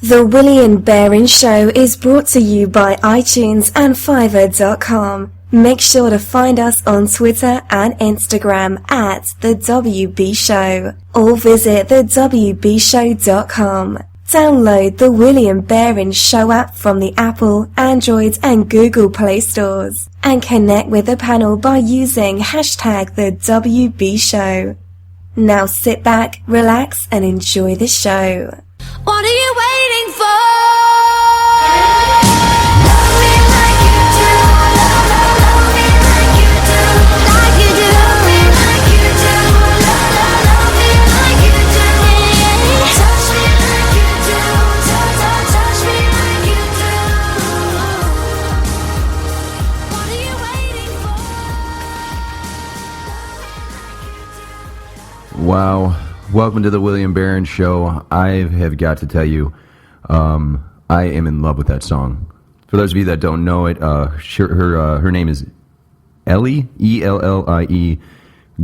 The Willie and Baron Show is brought to you by iTunes and Fiverr.com. Make sure to find us on Twitter and Instagram at The WB Show, or visit thewbshow.com. Download the Willie and Baron Show app from the Apple, Android and Google Play stores, and connect with the panel by using hashtag The WB Show. Now sit back, relax and enjoy the show. What are you waiting for? Love me like you do. Love me like you do. Like you do. Love me like you do. Love me like you do. Touch me like you do. Touch me like you do. What are you waiting for? Wow. Welcome to the William Barron Show. I have got to tell you, I am in love with that song. For those of you that don't know it, her name is Ellie, E-L-L-I-E,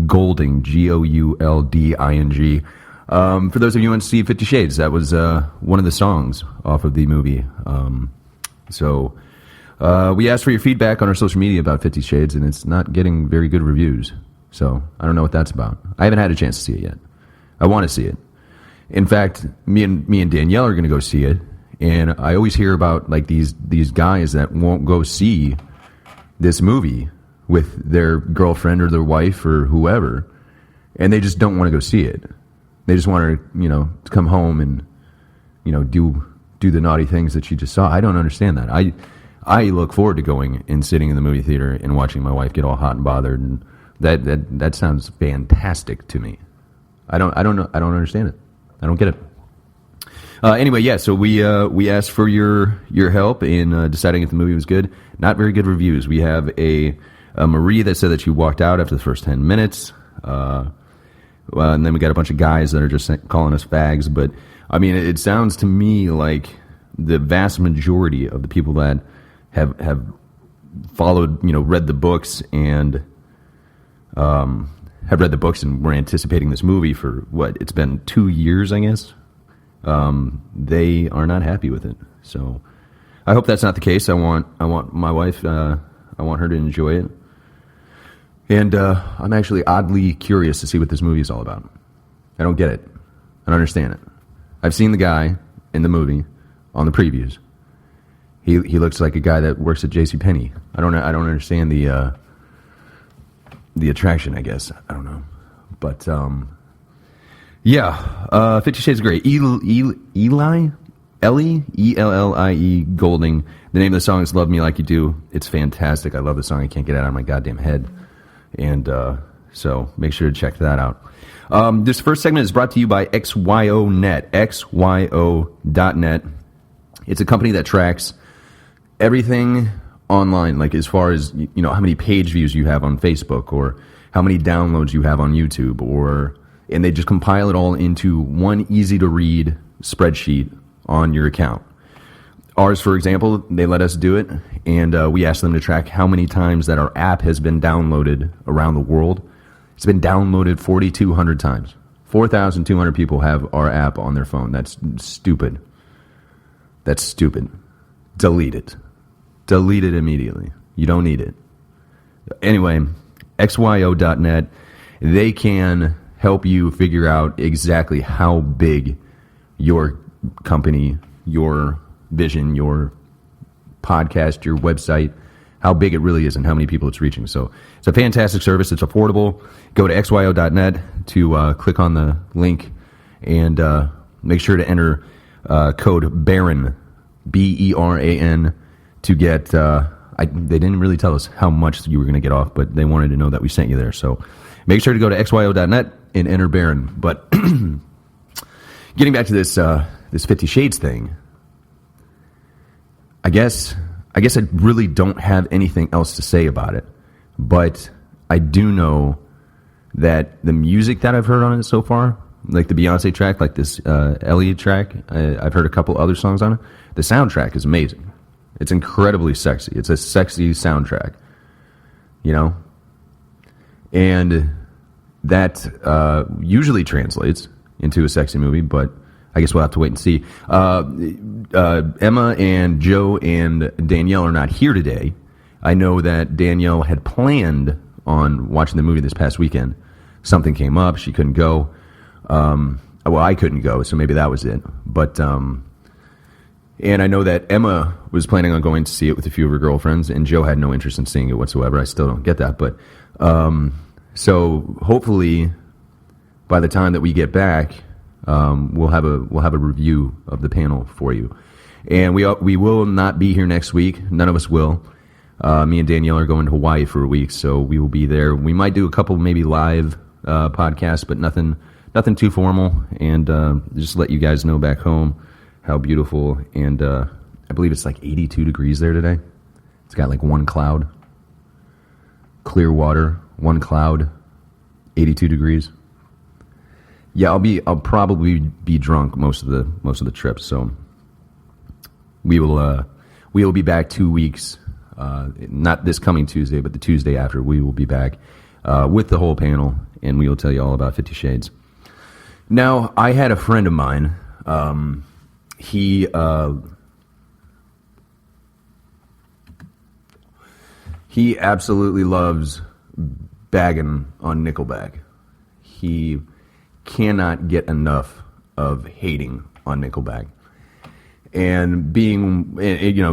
Goulding, G-O-U-L-D-I-N-G. For those of you who want to see 50 Shades, that was one of the songs off of the movie. So we asked for your feedback on our social media about 50 Shades, and it's not getting very good reviews. So I don't know what that's about. I haven't had a chance to see it yet. I want to see it. In fact, me and Danielle are going to go see it, and I always hear about like these guys that won't go see this movie with their girlfriend or their wife or whoever, and they just don't want to go see it. They just want to, to come home and, do the naughty things that you just saw. I don't understand that. I look forward to going and sitting in the movie theater and watching my wife get all hot and bothered, and that sounds fantastic to me. I don't understand it. I don't get it. Anyway, yeah. So we asked for your help in deciding if the movie was good. Not very good reviews. We have a Marie that said that she walked out after the first 10 minutes. And then we got a bunch of guys that are just calling us fags. But I mean, it sounds to me like the vast majority of the people that have followed, read the books and have read the books and were anticipating this movie for it's been 2 years, I guess. They are not happy with it. So I hope that's not the case. I want my wife, I want her to enjoy it. And I'm actually oddly curious to see what this movie is all about. I don't get it. I don't understand it. I've seen the guy in the movie on the previews. He looks like a guy that works at JCPenney. I don't understand the attraction, I guess. I don't know. But, yeah. 50 Shades of Grey. Ellie, E-L-L-I-E, Goulding. The name of the song is Love Me Like You Do. It's fantastic. I love the song. I can't get it out of my goddamn head. And so make sure to check that out. This first segment is brought to you by XYONet. XYO.net. It's a company that tracks everything online, like as far as how many page views you have on Facebook or how many downloads you have on YouTube, and they just compile it all into one easy to read spreadsheet on your account. Ours, for example, they let us do it, and we asked them to track how many times that our app has been downloaded around the world. It's been downloaded 4,200 times. 4,200 people have our app on their phone. That's stupid. Delete it. Delete it immediately. You don't need it. Anyway, XYO.net, they can help you figure out exactly how big your company, your vision, your podcast, your website, how big it really is and how many people it's reaching. So it's a fantastic service. It's affordable. Go to XYO.net to click on the link and make sure to enter code BARON, B-E-R-A-N, to get, they didn't really tell us how much you were going to get off, but they wanted to know that we sent you there. So make sure to go to XYO.net and enter Baron. But getting back to this 50 Shades thing, I guess I really don't have anything else to say about it. But I do know that the music that I've heard on it so far, like the Beyonce track, like this Elliot track, I've heard a couple other songs on it. The soundtrack is amazing. It's incredibly sexy. It's a sexy soundtrack, and that usually translates into a sexy movie, but I guess we'll have to wait and see. Emma and Joe and Danielle are not here today. I know that Danielle had planned on watching the movie this past weekend. Something came up. She couldn't go. Well, I couldn't go, so maybe that was it. But, and I know that Emma was planning on going to see it with a few of her girlfriends, and Joe had no interest in seeing it whatsoever. I still don't get that. But, so hopefully by the time that we get back, we'll have a review of the panel for you. And we will not be here next week. None of us will. Me and Danielle are going to Hawaii for a week, so we will be there. We might do a couple maybe live podcasts, but nothing too formal. And just let you guys know back home how beautiful. And I believe it's like 82 degrees there today. It's got like one cloud, clear water, one cloud, 82 degrees. Yeah, I'll probably be drunk most of the trip. So we will be back 2 weeks. Not this coming Tuesday, but the Tuesday after, we will be back with the whole panel, and we will tell you all about 50 Shades. Now, I had a friend of mine. He absolutely loves bagging on Nickelback. He cannot get enough of hating on Nickelback. And being,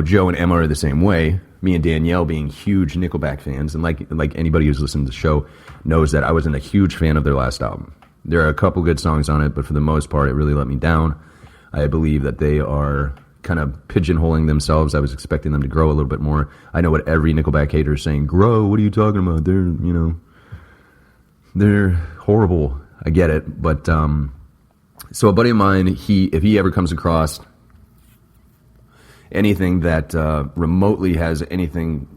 Joe and Emma are the same way. Me and Danielle being huge Nickelback fans, and like anybody who's listened to the show knows that I wasn't a huge fan of their last album. There are a couple good songs on it, but for the most part, it really let me down. I believe that they are kind of pigeonholing themselves. I was expecting them to grow a little bit more. I know what every Nickelback hater is saying, grow, what are you talking about? They're horrible. I get it. But, so a buddy of mine, if he ever comes across anything that remotely has anything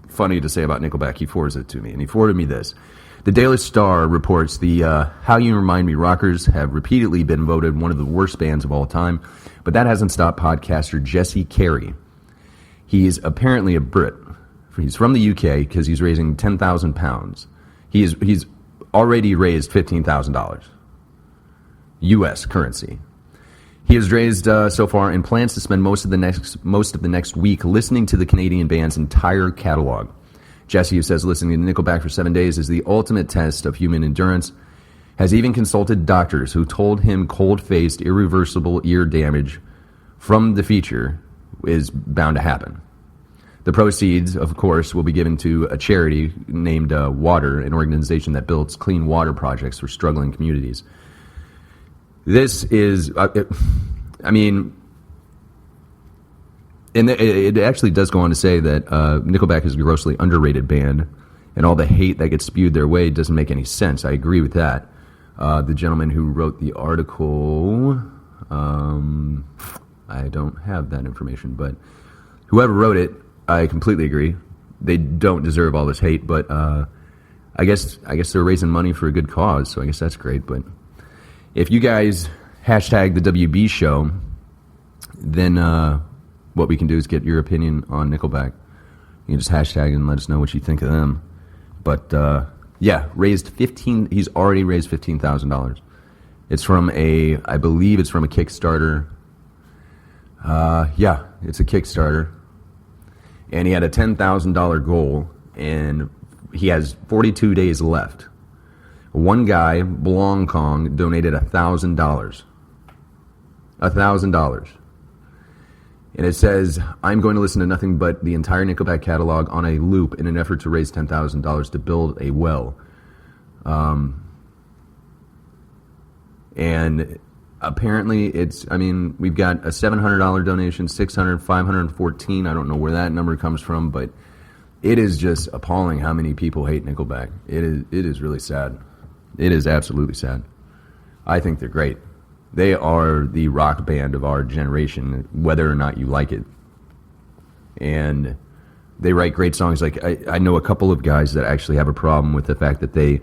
funny to say about Nickelback, he forwards it to me. And he forwarded me this. The Daily Star reports the How You Remind Me rockers have repeatedly been voted one of the worst bands of all time, but that hasn't stopped podcaster Jesse Carey. He's apparently a Brit. He's from the UK because he's raising £10,000. He's already raised $15,000 U.S. currency. He has raised so far and plans to spend most of the next week listening to the Canadian band's entire catalog. Jesse, who says listening to Nickelback for 7 days is the ultimate test of human endurance, has even consulted doctors who told him cold-faced, irreversible ear damage from the feature is bound to happen. The proceeds, of course, will be given to a charity named Water, an organization that builds clean water projects for struggling communities. This is, and it actually does go on to say that Nickelback is a grossly underrated band, and all the hate that gets spewed their way doesn't make any sense. I agree with that. The gentleman who wrote the article, I don't have that information, but whoever wrote it, I completely agree. They don't deserve all this hate, but I guess they're raising money for a good cause, so I guess that's great. But if you guys hashtag the WB show, then what we can do is get your opinion on Nickelback. You can just hashtag and let us know what you think of them. But yeah, he's already raised $15,000. It's from I believe it's from a Kickstarter. Yeah, it's a Kickstarter. And he had a $10,000 goal, and he has 42 days left. One guy, Blong Kong, donated $1,000. $1,000. And it says, I'm going to listen to nothing but the entire Nickelback catalog on a loop in an effort to raise $10,000 to build a well. And apparently we've got a $700 donation, $600, $514. I don't know where that number comes from, but it is just appalling how many people hate Nickelback. It is really sad. It is absolutely sad. I think they're great. They are the rock band of our generation, whether or not you like it. And they write great songs. Like I know a couple of guys that actually have a problem with the fact that they,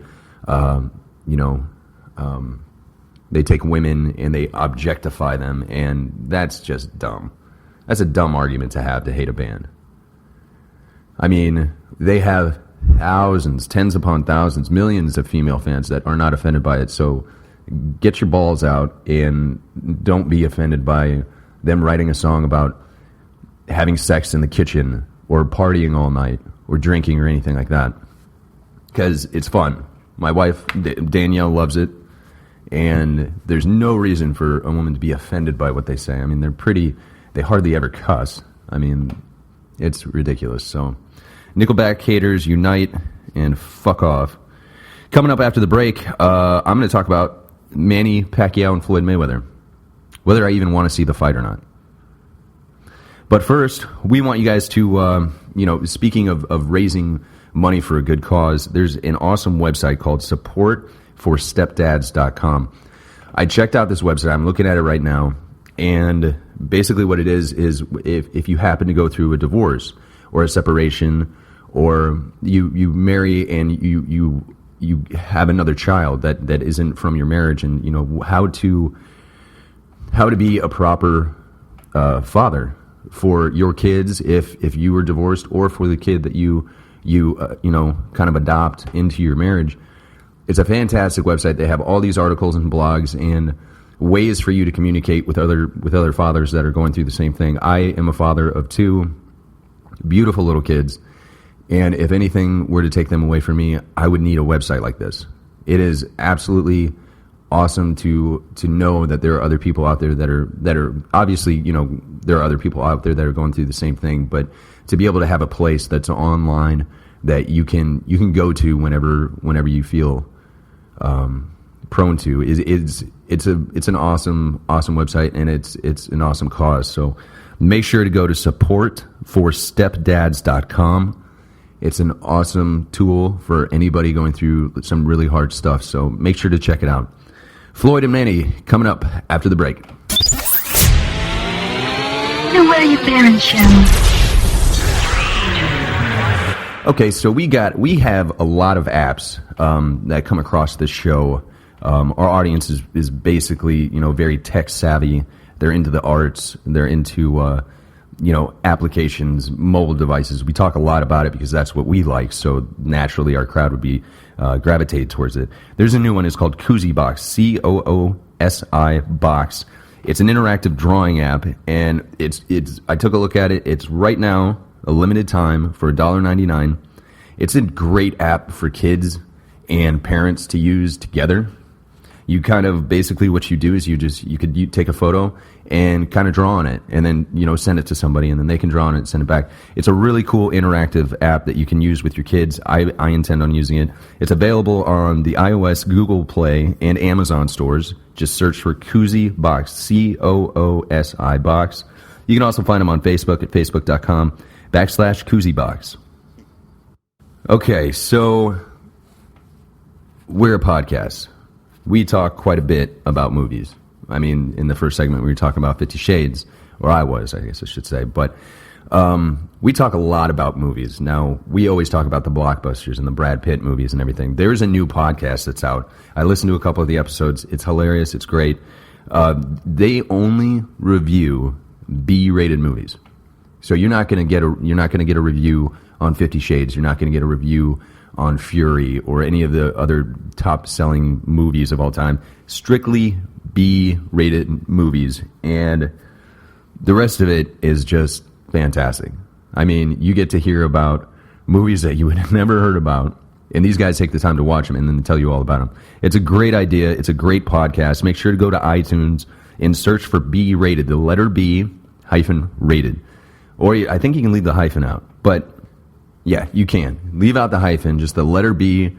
they take women and they objectify them, and that's just dumb. That's a dumb argument to have to hate a band. I mean, they have thousands, tens upon thousands, millions of female fans that are not offended by it, so get your balls out and don't be offended by them writing a song about having sex in the kitchen or partying all night or drinking or anything like that, because it's fun. My wife Danielle loves it, and there's no reason for a woman to be offended by what they say. I mean, they hardly ever cuss. I mean, it's ridiculous. So Nickelback haters unite and fuck off. Coming up after the break, I'm going to talk about Manny Pacquiao and Floyd Mayweather, whether I even want to see the fight or not. But first, we want you guys to, speaking of raising money for a good cause, there's an awesome website called supportforstepdads.com. I checked out this website. I'm looking at it right now. And basically what it is if you happen to go through a divorce or a separation, or you marry and you have another child that isn't from your marriage, and you know how to be a proper father for your kids if you were divorced, or for the kid that you kind of adopt into your marriage. It's a fantastic website. They have all these articles and blogs and ways for you to communicate with other fathers that are going through the same thing. I am a father of 2 beautiful little kids, and if anything were to take them away from me, I would need a website like this. It is absolutely awesome to know that there are other people out there that are obviously, there are other people out there that are going through the same thing, but to be able to have a place that's online that you can go to whenever you feel prone to it's an awesome website, and it's an awesome cause. So make sure to go to supportforstepdads.com. It's an awesome tool for anybody going through some really hard stuff. So make sure to check it out. Floyd and Manny coming up after the break. The William Barron Show. Okay, so we have a lot of apps that come across this show. Our audience is basically, very tech savvy. They're into the arts. They're into, applications, mobile devices. We talk a lot about it because that's what we like. So naturally, our crowd would be gravitate towards it. There's a new one. It's called Koozie Box, Coosi Box. It's an interactive drawing app, and it's. I took a look at it. It's right now a limited time for $1.99. It's a great app for kids and parents to use together. You kind of basically what you do is you take a photo and kind of draw on it, and then send it to somebody, and then they can draw on it and send it back. It's a really cool interactive app that you can use with your kids. I intend on using it. It's available on the iOS, Google Play, and Amazon stores. Just search for Koozie Box, Coosi Box. You can also find them on Facebook at facebook.com/Koozie Box. Okay, so we're a podcast. We talk quite a bit about movies. I mean, in the first segment, we were talking about 50 Shades, or I guess I should say. But we talk a lot about movies. Now, we always talk about the blockbusters and the Brad Pitt movies and everything. There's a new podcast that's out. I listened to a couple of the episodes. It's hilarious. It's great. They only review B-rated movies. So you're not going to get a review on 50 Shades. You're not going to get a review on Fury or any of the other top-selling movies of all time. Strictly B-rated movies, and the rest of it is just fantastic. I mean, you get to hear about movies that you would have never heard about, and these guys take the time to watch them and then tell you all about them. It's a great idea. It's a great podcast. Make sure to go to iTunes and search for B-rated, the letter B -rated. Or I think you can leave the hyphen out, but yeah, you can. Leave out the hyphen, just the letter B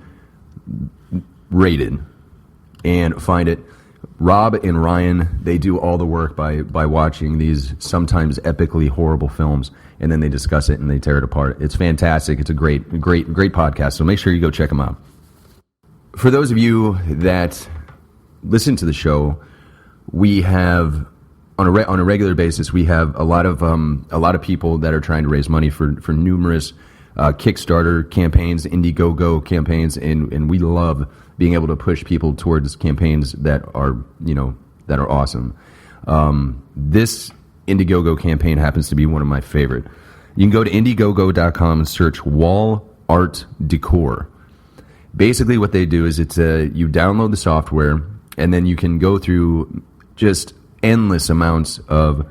rated, and find it. Rob and Ryan, they do all the work by watching these sometimes epically horrible films, and then they discuss it and they tear it apart. It's fantastic. It's a great podcast, so make sure you go check them out. For those of you that listen to the show, we have on a regular basis, we have a lot of people that are trying to raise money for numerous Kickstarter campaigns, Indiegogo campaigns, and we love being able to push people towards campaigns that are awesome. This Indiegogo campaign happens to be one of my favorite. You can go to Indiegogo.com and search Wall Art Decor. Basically what they do is you download the software, and then you can go through just endless amounts of